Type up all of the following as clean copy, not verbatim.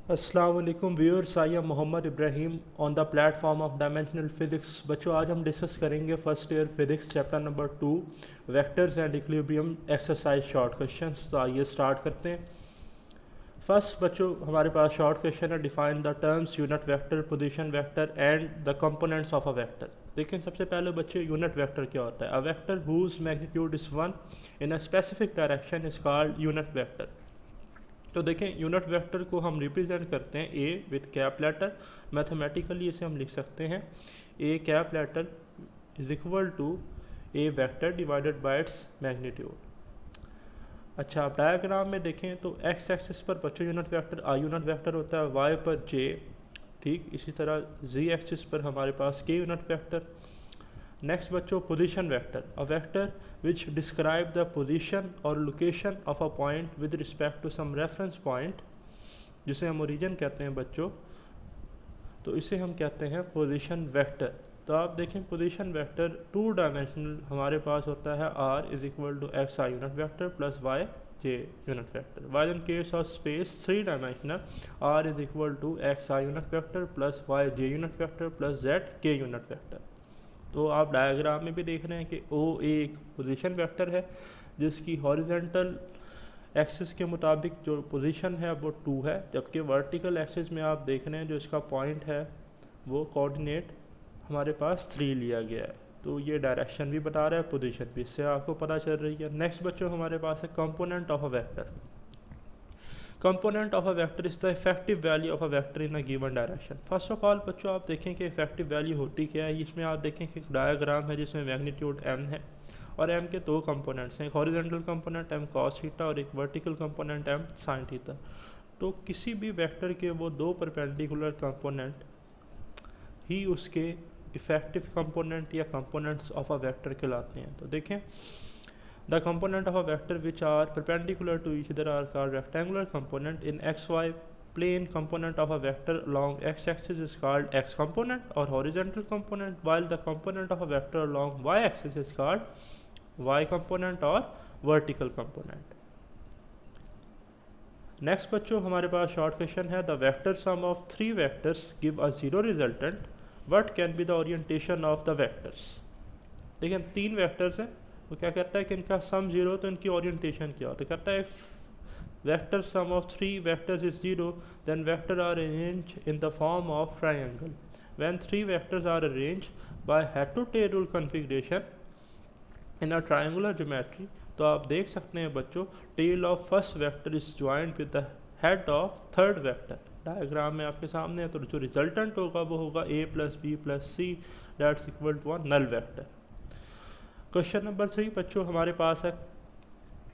अस्सलाम वालेकुम viewers, I am Mohammad Ibrahim on the platform of dimensional physics. बच्चों, आज हम डिस्कस करेंगे first year physics chapter number 2 vectors and equilibrium exercise short questions. तो आइए स्टार्ट करते हैं। फर्स्ट बच्चों, हमारे पास शॉर्ट क्वेश्चन है, define the terms unit vector, position vector and the components of a vector. लेकिन सबसे पहले बच्चे यूनिट वेक्टर क्या होता है। A vector whose magnitude is 1 in a specific direction is called unit vector. तो देखें, यूनिट वेक्टर को हम रिप्रेजेंट करते हैं a with cap letter. Mathematically इसे हम लिख सकते हैं a cap letter is equal to a vector divided by its magnitude. अच्छा, आप डायग्राम में देखें तो एक्स एक्सिस पर बच्चों यूनिट वेक्टर आई यूनिट वेक्टर होता है, वाई पर जे, ठीक इसी तरह जी एक्सिस पर हमारे पास के यूनिट वेक्टर। नेक्स्ट बच्चों, position vector, a vector which describe the position और location of a point with respect to some reference point, जिसे हम ओरिजिन कहते हैं बच्चों, तो इसे हम कहते हैं पोजीशन वेक्टर। तो आप देखें, पोजीशन वेक्टर टू डायमेंशनल हमारे पास होता है r is equal to x i unit vector plus y j unit vector. Why in case of space three dimensional r is equal to x i unit vector plus y j unit vector plus z k unit vector. तो आप diagram में भी देख रहे हैं कि ओ एक position vector है जिसकी हॉरिजेंटल एक्सिस के मुताबिक जो पोजीशन है वो 2 है, जबकि वर्टिकल एक्सिस में आप देख रहे हैं जो इसका पॉइंट है वो कोऑर्डिनेट हमारे पास 3 लिया गया है। तो ये डायरेक्शन भी बता रहा है, पोजीशन भी, इससे आपको पता चल रही है। नेक्स्ट बच्चों, हमारे पास है component of a vector. Component of a vector is the effective value of a vector in a given direction. First of all बच्चों, आप देखें कि इफेक्टिव वैल्यू होती क्या है। इसमें आप देखें कि एक डायग्राम है जिसमें मैग्नीट्यूड m है और m के दो कंपोनेंट्स हैं, एक horizontal component m cos theta और एक vertical component m sin theta. तो किसी भी वेक्टर के वो दो परपेंडिकुलर कंपोनेंट ही उसके इफेक्टिव कंपोनेंट या कंपोनेंट्स ऑफ अ वेक्टर कहलाते हैं। तो देखें, the component of a vector which are perpendicular to each other are called rectangular component. In xy plane, component of a vector along x-axis is called x component or horizontal component, while the component of a vector along y-axis is called y component or vertical component. Next बच्चों, हमारे पास short question है, the vector sum of three vectors give a zero resultant, what can be the orientation of the vectors. देखिए, तीन vectors हैं, वो क्या कहता है कि इनका सम जीरो, तो इनकी ओरिएंटेशन क्या होता है। कहता है vector sum of three vectors is zero, then vector are arrange in the form of triangle. When three vectors are arrange by head to tail rule configuration in a triangular geometry, तो आप देख सकते हैं बच्चों, tail of first vector is joint with the head of third vector. Diagram में आपके सामने है, तो जो रिजल्टेंट होगा वो होगा a plus b plus c that's equal to a null vector. Question number 3 बच्चों, हमारे पास है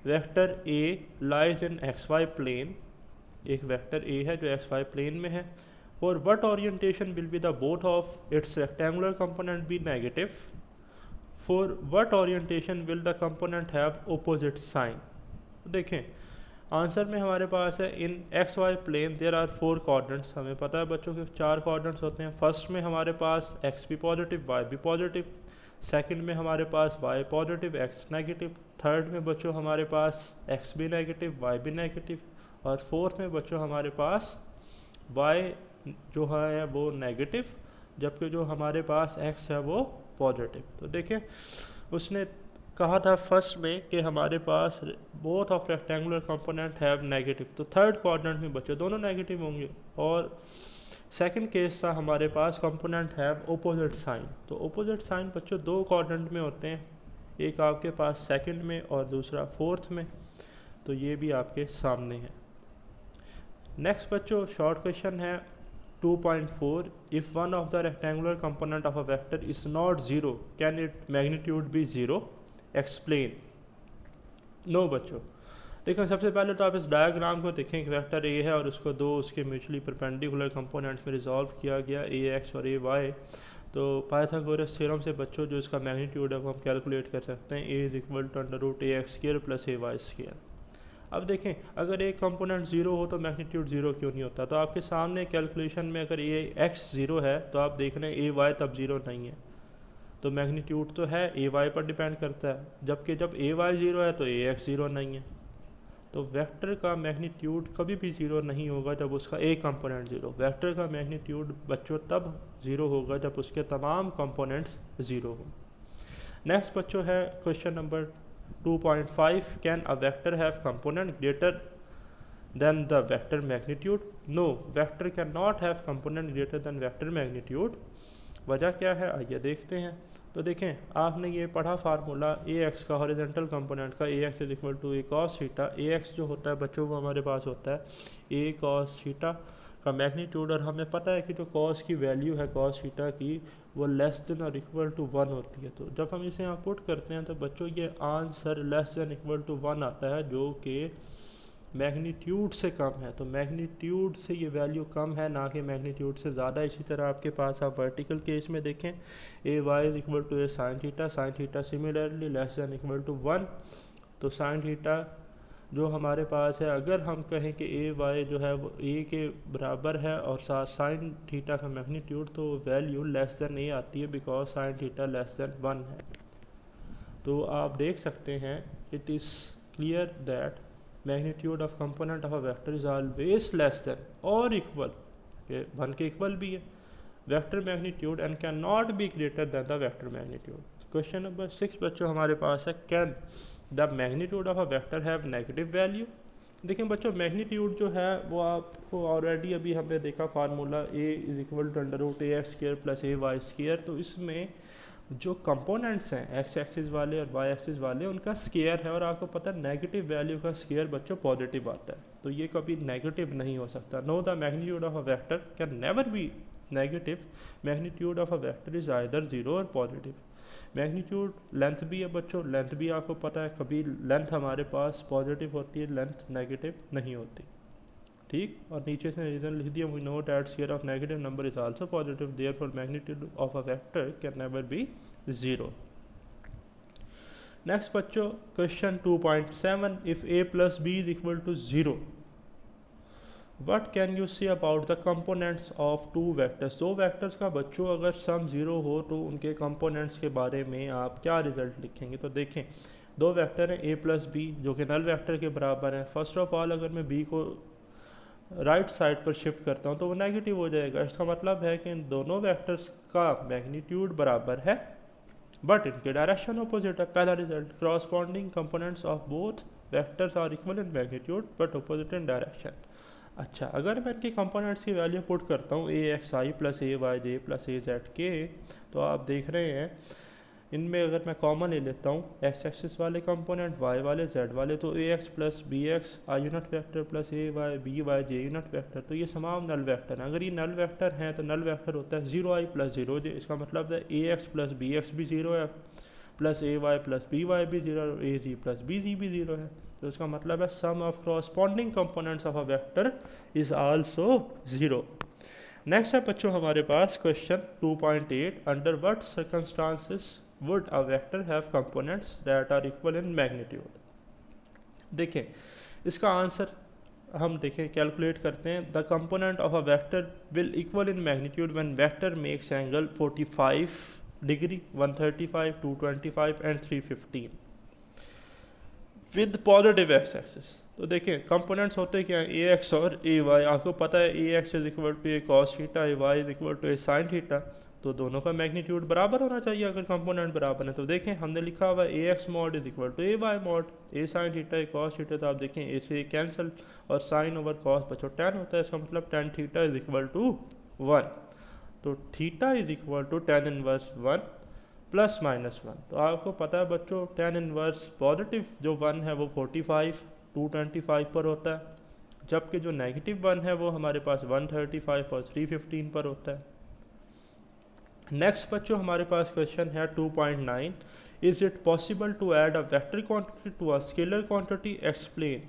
vector a lies in x y plane. एक वेक्टर a है जो एक्स वाई प्लेन में है, और what orientation will be the both of its rectangular component be negative. For what orientation will the component have opposite sign. देखें, answer में हमारे पास है in x y plane there are four coordinates. हमें पता है बच्चों के चार कोऑर्डिनेट्स होते हैं। फर्स्ट में हमारे पास एक्स भी पॉजिटिव वाई भी पॉजिटिव, सेकंड में हमारे पास y positive x negative, third में बच्चों हमारे पास एक्स भी नेगेटिव वाई भी नेगेटिव, और फोर्थ में बच्चों हमारे पास वाई जो है वो नेगेटिव, जबकि जो हमारे पास एक्स है वो पॉजिटिव। तो देखें, उसने कहा था फर्स्ट में कि हमारे पास both of rectangular component have negative, तो थर्ड क्वाड्रेंट में बच्चे दोनों नेगेटिव होंगे। और सेकंड केस था हमारे पास कंपोनेंट हैव ऑपोजिट साइन। तो ऑपोजिट साइन बच्चों दो क्वाड्रेंट में होते हैं, एक आपके पास सेकंड में और दूसरा फोर्थ में। तो ये भी आपके सामने है। नेक्स्ट बच्चों, शॉर्ट क्वेश्चन है 2.4, if one of the rectangular component of a vector is not zero can it magnitude be zero, explain. No बच्चों, देखो सबसे पहले तो आप इस डायग्राम को देखें कि वेक्टर ए है और उसको दो उसके म्यूचुअली परपेंडिकुलर कंपोनेंट्स में रिजॉल्व किया गया, ए एक्स और ए वाई। तो पाइथागोरस थ्योरम से बच्चों जो इसका मैग्नीट्यूड है वो हम कैलकुलेट कर सकते हैं, a is equal to under root a x square plus a y square. अब देखें, अगर एक कंपोनेंट जीरो हो तो मैग्नीट्यूड जीरो क्यों नहीं होता। तो आपके सामने कैलकुलेशन में अगर ए एक्स जीरो है तो आप देख रहे हैं ए वाई तब जीरो नहीं है, तो मैग्नीट्यूड तो है ए वाई पर डिपेंड करता है, जबकि जब ए वाई जीरो है तो ए एक्स जीरो नहीं है। तो वेक्टर का मैग्नीट्यूड कभी भी ज़ीरो नहीं होगा जब उसका एक कंपोनेंट ज़ीरो। वेक्टर का मैग्नीट्यूड बच्चों तब ज़ीरो होगा जब उसके तमाम कंपोनेंट्स ज़ीरो हो। नेक्स्ट बच्चों है question number 2.5, can a vector have component greater than the vector magnitude? No, vector can not have component greater than vector magnitude. वजह क्या है आइए देखते हैं। तो देखें, आपने ये पढ़ा फार्मूला ए एक्स का, हॉरिजेंटल कंपोनेंट का, a x is equal to a cos theta. A x जो होता है बच्चों को हमारे पास होता है ए कॉस थीटा का मैग्नीट्यूड, और हमें पता है कि जो कॉस की वैल्यू है कॉस थीटा की वो लेस देन और इक्वल टू 1 होती है। तो जब हम इसे यहाँ पुट करते हैं तो बच्चों ये answer less than equal to 1 आता है, जो कि मैग्नीट्यूड से कम है। तो मैग्नीट्यूड से ये वैल्यू कम है, ना कि मैग्नीट्यूड से ज़्यादा। इसी तरह आपके पास आप वर्टिकल केस में देखें, a y is equal to a sine theta similarly less than equal to 1। तो साइन थीटा जो हमारे पास है, अगर हम कहें कि ए वाई जो है वो ए के बराबर है और साथ साइन थीटा का मैग्नीट्यूड, तो वैल्यू लेस दैन ए आती है, because sine theta less than 1 है। तो आप देख सकते हैं it is clear that magnitude of component of a vector is always less than और इक्वल के 1 के इक्वल भी है vector magnitude and can not be greater than the vector magnitude. Question number 6 बच्चों हमारे पास है, can the magnitude of a vector have negative value? देखिए बच्चों, मैग्नीट्यूड जो है वो आपको ऑलरेडी अभी हमने देखा formula a is equal to under root a x square plus a y square. तो इसमें जो कंपोनेंट्स हैं एक्स एक्सिस वाले और वाई एक्सिस वाले, उनका स्केयर है, और आपको पता है नेगेटिव वैल्यू का स्केयर बच्चों पॉजिटिव आता है, तो ये कभी नेगेटिव नहीं हो सकता। No, the magnitude of a vector can never be negative. Magnitude of a vector is either zero और पॉजिटिव। मैग्नीट्यूड लेंथ भी है बच्चों, लेंथ भी आपको पता है, कभी लेंथ हमारे पास पॉजिटिव होती है, लेंथ नेगेटिव नहीं होती, ठीक। और नीचे से रीजन लिख दिया, we note that square of negative number is also positive, therefore magnitude of a vector can never be zero. Next बच्चों question 2.7, if a plus b is equal to 0, what can you say about the components of two vectors? दो vectors का बच्चों अगर सम 0 हो तो उनके components के बारे में आप क्या रिजल्ट लिखेंगे? तो देखें, दो वेक्टर हैं a प्लस बी जो कि नल वेक्टर के बराबर है। फर्स्ट ऑफ ऑल अगर मैं b को राइट साइड पर शिफ्ट करता हूँ तो वो नेगेटिव हो जाएगा। इसका मतलब है कि इन दोनों वेक्टर्स का मैग्नीट्यूड बराबर है बट इनके डायरेक्शन अपोजिट है। पहला result, corresponding components of both vectors are equal in magnitude but opposite in direction. अच्छा, अगर मैं इनके कंपोनेंट्स की वैल्यू पुट करता हूँ ए x I plus a Y J plus A Z के, तो आप देख रहे हैं इनमें अगर मैं कॉमन ले लेता हूँ एक्स एक्सिस वाले कंपोनेंट, वाई वाले, जेड वाले, तो a x plus b x i unit vector plus a y b y j unit vector, तो ये तमाम नल वेक्टर हैं। अगर ये नल वेक्टर हैं तो नल वेक्टर होता है 0i प्लस 0j। इसका मतलब है a x plus b x भी 0 है, plus a Y plus B Y भी 0 है, ए जी प्लस बी जी भी 0 है। तो इसका मतलब है sum of corresponding components of a vector is also 0। Next है बच्चों हमारे पास question 2.8, under what circumstances would a vector have components that are equal in magnitude? देखें इसका आंसर हम देखें कैलकुलेट करते हैं। The component of a vector will equal in magnitude when vector makes angle 45 degree, 135, 225 and 315 with positive x axis. तो देखें components होते क्या हैं, ए एक्स और ए वाई। आपको पता है a x is equal to a cos theta, a y is equal to a sine theta, तो दोनों का मैग्नीट्यूड बराबर होना चाहिए अगर कंपोनेंट बराबर है। तो देखें हमने लिखा हुआ a x mod is equal to a y mod, a sine theta a cos theta, तो आप देखें ए से कैंसिल और साइन ओवर कॉस बचो tan होता है। इसका मतलब tan theta is equal to 1, तो theta is equal to tan inverse 1 plus minus 1। तो आपको पता है बच्चों tan इनवर्स पॉजिटिव जो 1 है वो 45 225 पर होता है, जबकि जो नेगेटिव 1 है वो हमारे पास 135 और 315 पर होता है। नेक्स्ट बच्चों हमारे पास क्वेश्चन है 2.9, is it possible to add a vector quantity to a scalar quantity? Explain.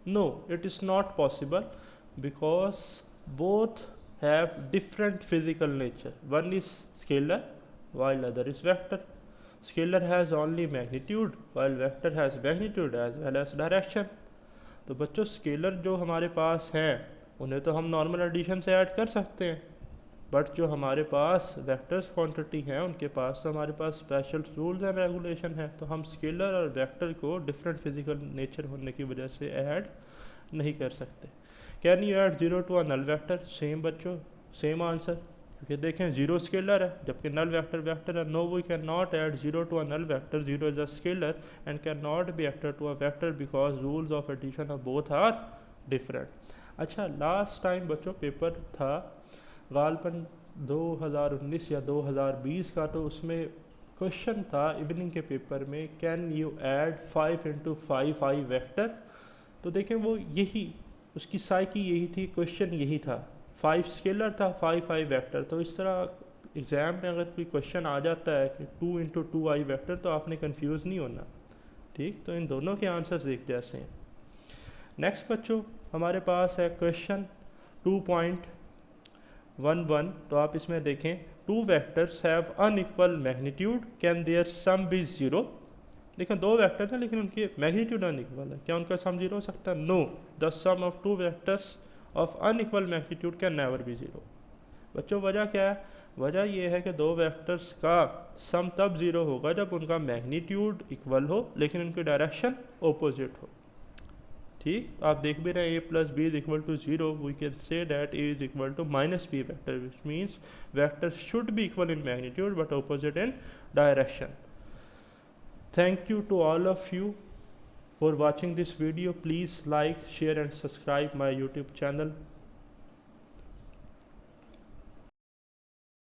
No, it is not possible because both have different physical nature, one is scalar while other is vector. Scalar has only magnitude while vector has magnitude as well as direction. तो बच्चों scalar जो हमारे पास हैं उन्हें तो हम normal addition से add कर सकते हैं, बट जो हमारे पास वेक्टर्स क्वांटिटी हैं उनके पास तो हमारे पास स्पेशल रूल्स एंड रेगुलेशन है, तो हम स्केलर और वेक्टर को डिफरेंट फिजिकल नेचर होने की वजह से ऐड नहीं कर सकते। Can you add zero to a null vector? Same बच्चों, सेम आंसर, क्योंकि देखें जीरो स्केलर है जबकि नल वेक्टर वेक्टर है। No, we can not add zero to a null vector, zero is a scalar and can not be एक्टर to a vector because rules of addition of both are different. अच्छा, last time बच्चों paper था गालबन 2019 या 2020 का, तो उसमें question था इवनिंग के पेपर में, can you add 5 into 5 I vector? तो देखें वो यही उसकी साइकी यही थी, क्वेश्चन यही था, 5 स्केलर था, 5 आई वेक्टर। तो इस तरह एग्ज़ाम में अगर कोई क्वेश्चन आ जाता है कि 2 इंटू 2 आई वेक्टर, तो आपने कंफ्यूज नहीं होना, ठीक। तो इन दोनों के आंसर्स एक जैसे हैं। नेक्स्ट बच्चों हमारे पास है क्वेश्चन 2.11, तो आप इसमें देखें, two vectors have unequal magnitude, can their sum be zero? देखें दो वेक्टर हैं लेकिन उनके मैग्नीट्यूड अनइक्वल है, क्या उनका सम जीरो हो सकता है? No, the sum of two vectors of unequal magnitude can never be zero. बच्चों वजह क्या है? वजह यह है कि दो वेक्टर्स का सम तब जीरो होगा जब उनका मैग्नीट्यूड इक्वल हो लेकिन उनकी डायरेक्शन ऑपोजिट हो, ठीक। तो आप देख भी रहे हैं a plus b is equal to zero, we can say that a is equal to minus b vector, which means vector should be equal in magnitude but opposite in direction. Thank you to all of you for watching this video. Please like, share and subscribe my YouTube channel.